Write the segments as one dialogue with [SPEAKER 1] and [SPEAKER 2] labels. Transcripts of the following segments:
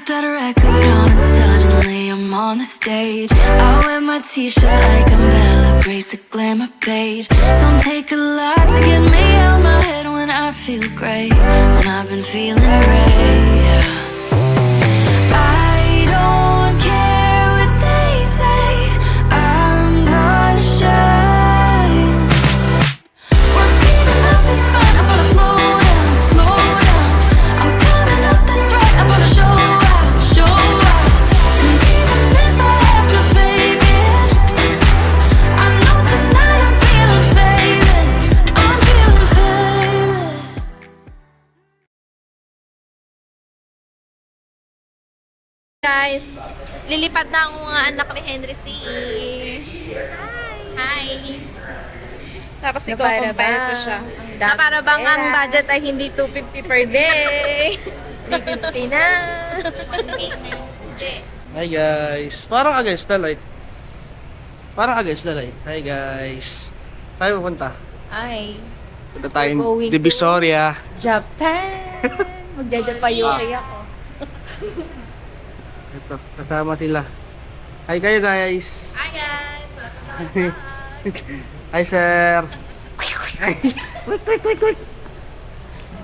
[SPEAKER 1] that record on and suddenly I'm on the stage. I wear my t-shirt like I'm Bella Grace, a glamour page. Don't take a lot to get me out my head when I feel great, when I've been feeling great. I don't care what they say, I'm gonna shine. We're speeding up, it's fine, I'm gonna slow down, slow down. I'm coming up, that's right, I'm gonna show out, show out. And even if I have to fake it, I know tonight I'm feeling famous, I'm feeling famous.
[SPEAKER 2] Guys, lilipad na ang mga anak ni Henry C. Hi! Tapos
[SPEAKER 3] Na
[SPEAKER 2] i-compare
[SPEAKER 3] para
[SPEAKER 2] ko siya.
[SPEAKER 3] bang ang
[SPEAKER 2] Na
[SPEAKER 3] daming
[SPEAKER 2] para bang ang
[SPEAKER 3] pera.
[SPEAKER 2] budget ay hindi 250 per day.
[SPEAKER 3] 350 na.
[SPEAKER 4] Hi guys, parang against the light. Parang against the light. Hi guys. Saan pupunta?
[SPEAKER 3] Ay,
[SPEAKER 4] Punta tayong
[SPEAKER 3] We're going to-
[SPEAKER 4] Divisoria.
[SPEAKER 3] Japan. Magdadapayuri ako.
[SPEAKER 4] Ito, kasama sila. Hi kayo guys.
[SPEAKER 2] Hi guys! Welcome to my vlog!
[SPEAKER 4] Hi sir.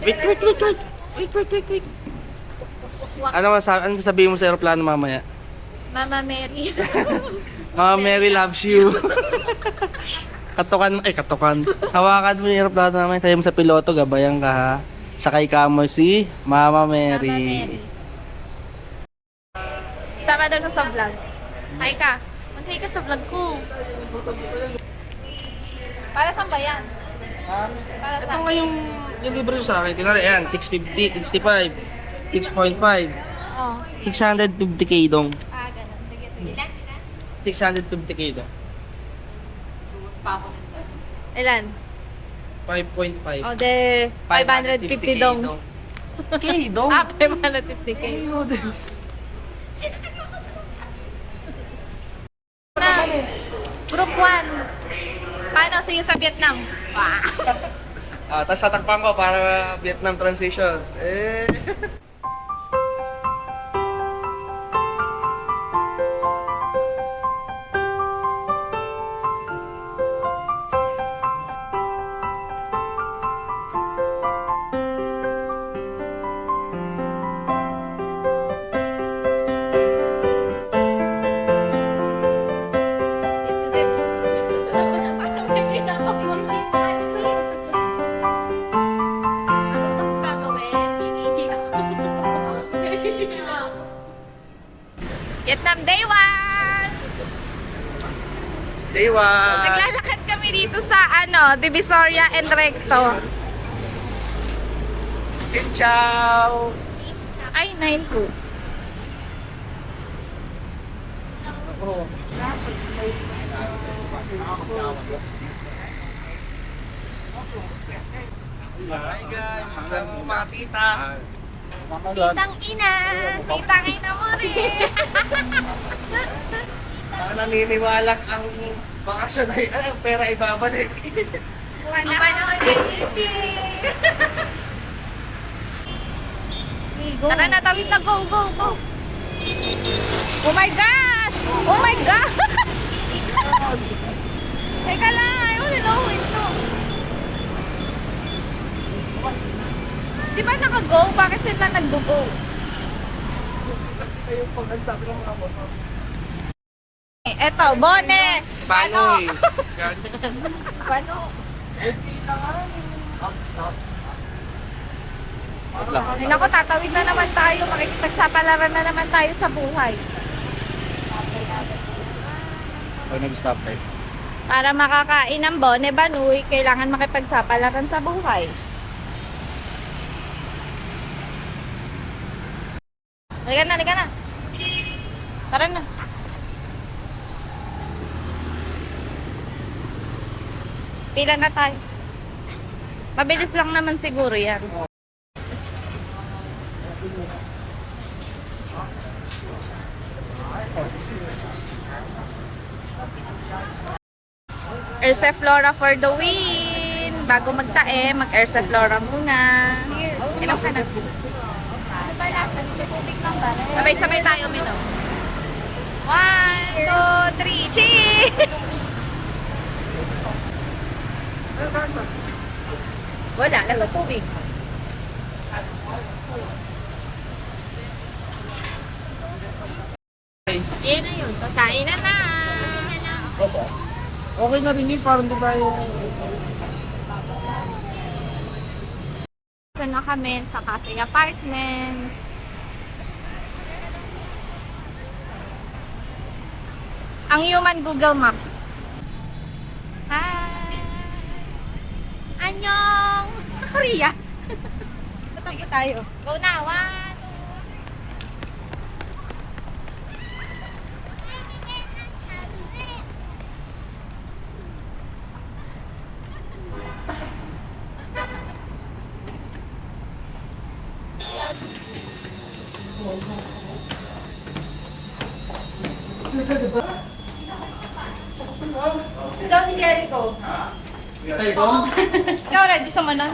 [SPEAKER 4] Wait. Ano sasabihin mo sa aeroplano mamaya?
[SPEAKER 2] Mama Mary.
[SPEAKER 4] Mama Mary loves you. Katukan. Hawakan mo yung aeroplano namin. Sabi mo sa piloto, gabayan ka ha. Sakay ka mo si Mama Mary.
[SPEAKER 2] Mama Mary. Sama daw siya sa vlog. Hi ka. Mag-hi ka sa vlog ko. Para saan ba yan? Para
[SPEAKER 4] Ito
[SPEAKER 2] saan?
[SPEAKER 4] nga yung libre sa akin. Kinari, ayan, 650, 65, 6.5,
[SPEAKER 2] Oh.
[SPEAKER 4] 650k dong.
[SPEAKER 2] Ganun. Sige, sige. Ilan?
[SPEAKER 4] 650k dong.
[SPEAKER 2] Ilan?
[SPEAKER 4] 5.5.
[SPEAKER 2] O, de 550 dong.
[SPEAKER 4] K dong?
[SPEAKER 2] 550k.
[SPEAKER 4] Noodles.
[SPEAKER 2] Na, group 1. Paano? See you sa Vietnam.
[SPEAKER 4] Tapos tatakpan ko para Vietnam transition.
[SPEAKER 2] This is it. Paano hindi na ako? Vietnam Day 1!
[SPEAKER 4] Day 1.
[SPEAKER 2] Naglalakad kami dito sa Divisoria and Recto.
[SPEAKER 4] Xin chào.
[SPEAKER 2] Ay, 9-2.
[SPEAKER 4] Oh. Hi guys, saan mo mga tita?
[SPEAKER 3] Titang ina.
[SPEAKER 2] Titangay na mo rin.
[SPEAKER 4] Naniniwala ang bakasyon ay ang pera ibabalik.
[SPEAKER 3] Ang panahon ay titi.
[SPEAKER 2] Tara na, tawid na. Go, go, go. Oh my gosh! Oh my God! Teka lang, ayaw nilawin to. Di ba naka-go? Bakit sila nag-go? Eto, Bone!
[SPEAKER 4] Paano eh?
[SPEAKER 2] Paano? Ay naku, tatawid na naman tayo. Makikipagsapalaran na naman tayo sa buhay.
[SPEAKER 4] Pag nag-stop tayo.
[SPEAKER 2] Para makakain ng Bone Banoy, kailangan makipagsapalaran sa buhay. Halika na. Tara na. Pila na tayo. Mabilis lang naman siguro yan. Erseflora for the win! Bago magtae, mag-Erseflora muna. Ilang ka na? Ano ba lahat? Sabay-sabay tayo minom. 1, 2, 3, cheers! Wala, nasa tubig. Yan na yun, kakain na na.
[SPEAKER 4] Okay na rin yun, parang di tayo...
[SPEAKER 2] Ito na kami sa cafe apartment. Ang human Google Maps.
[SPEAKER 3] Hi! Annyeong! Korea! Saan po tayo?
[SPEAKER 2] Go na, 1.
[SPEAKER 3] Ikaw ni Jericho.
[SPEAKER 4] Sa'yo ko?
[SPEAKER 3] Ikaw rin, gusto mo nun?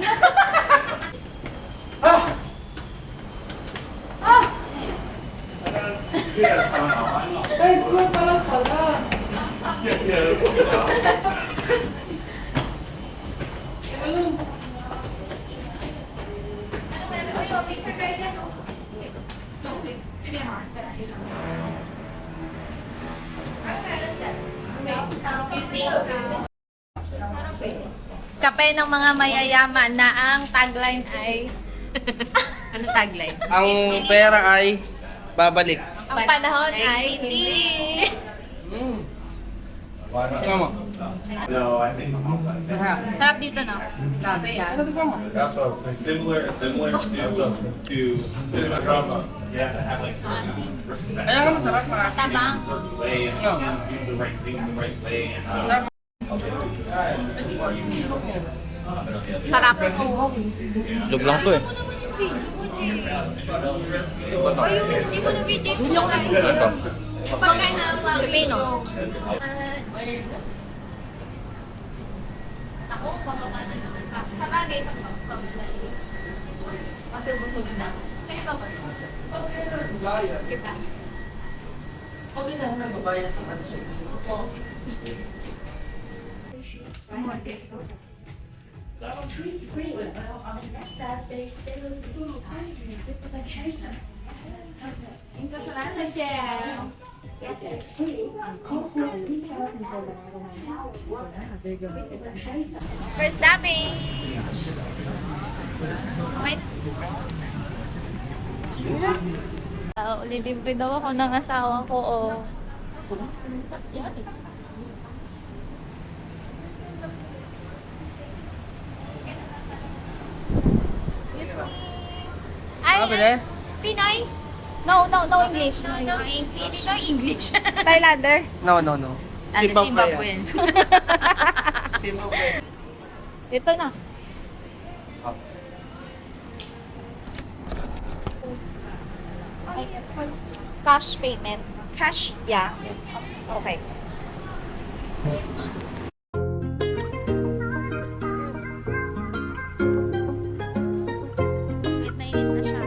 [SPEAKER 2] Kape ng mga mayayaman na ang tagline ay
[SPEAKER 3] Ano tagline?
[SPEAKER 4] Ang pera ay babalik.
[SPEAKER 2] ang panahon ay hindi.
[SPEAKER 4] Tingnan mo.
[SPEAKER 5] No, I think
[SPEAKER 2] Sarap dito, no?
[SPEAKER 3] Grabe yan.
[SPEAKER 4] Ito, tingnan mo.
[SPEAKER 5] that's what I was saying. Similar to yeah, to have like certain respect,
[SPEAKER 4] Kaya nga masarap, maasim.
[SPEAKER 2] Tabang.
[SPEAKER 5] certain way, and do the right thing the right way, and
[SPEAKER 2] Sarap.
[SPEAKER 6] Log lang to eh.
[SPEAKER 3] Hindi mo na video yung
[SPEAKER 6] Ito.
[SPEAKER 3] pagkain na
[SPEAKER 2] Pilipino.
[SPEAKER 3] Ako, pababa na naman pa. Sa bagay, pagpapabala. Kasi busog na. Kaya ba ba? Kita.
[SPEAKER 4] Okay na, nagbabayad sa kanila.
[SPEAKER 3] Opo.
[SPEAKER 7] Treat free. Nasa Brazil, ito ba siya? Kasalanan siya. Get free.
[SPEAKER 2] First dabbing! Lilibre daw ako ng asawa ko, oh. Excuse me.
[SPEAKER 4] Kapili?
[SPEAKER 2] Pinoy? No English.
[SPEAKER 3] No, English. Dito English.
[SPEAKER 2] Thailander?
[SPEAKER 4] No.
[SPEAKER 3] Zimbabwean.
[SPEAKER 2] Ito na. Cash payment.
[SPEAKER 3] Cash.
[SPEAKER 2] Yeah. Okay. Init na siya.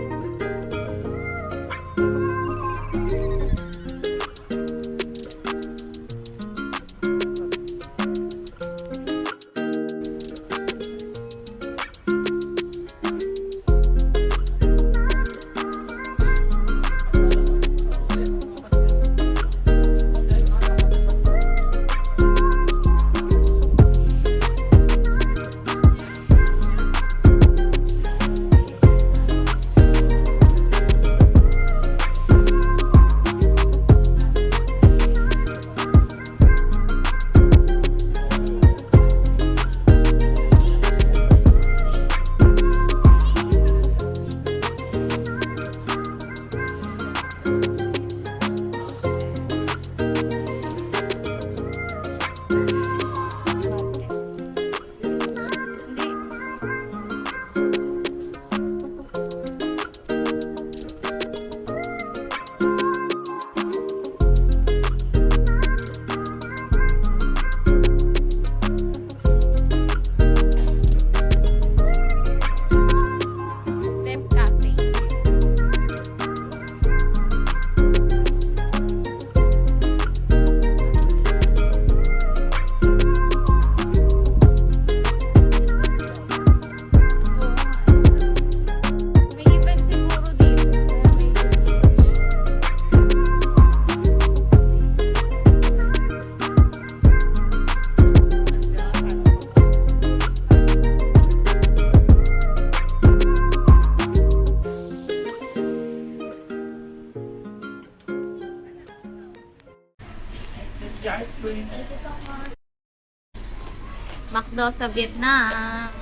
[SPEAKER 3] McDo sa Vietnam.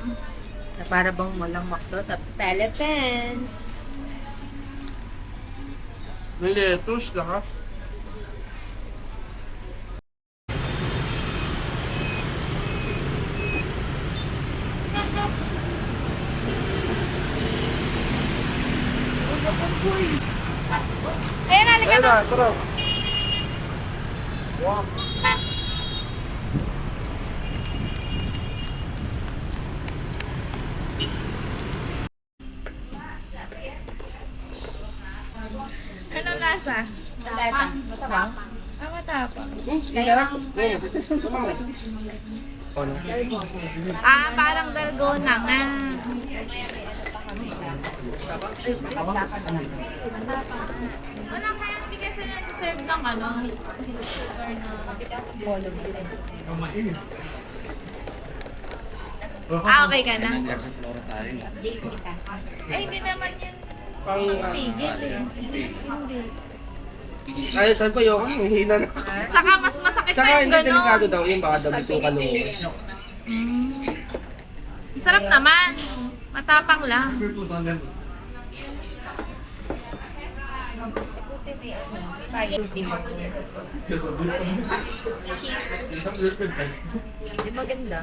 [SPEAKER 3] Na para bang walang McDo sa Philippines.
[SPEAKER 4] May lettuce lang ha.
[SPEAKER 2] Ayan, halika
[SPEAKER 4] Ayun
[SPEAKER 2] na.
[SPEAKER 4] na, tara. Wow.
[SPEAKER 2] Anong lasa?
[SPEAKER 3] Matapang.
[SPEAKER 2] Ah, matapang.
[SPEAKER 4] Ano?
[SPEAKER 2] Ah, parang dalgona nga. Wala kaya hindi kasi nag-serve ng ano, sugar na volume. Ah, okay ka na? Eh, hindi naman yun pigil eh. Hindi.
[SPEAKER 4] Ay, sabi ko yung hina na.
[SPEAKER 2] Saka mas masakit pa
[SPEAKER 4] Saka
[SPEAKER 2] yung
[SPEAKER 4] hindi delikado
[SPEAKER 2] gano'n.
[SPEAKER 4] daw yung baka daw ito kaluwas.
[SPEAKER 2] Sarap naman. Matapang lang.
[SPEAKER 3] Cheers. Di ba ganda?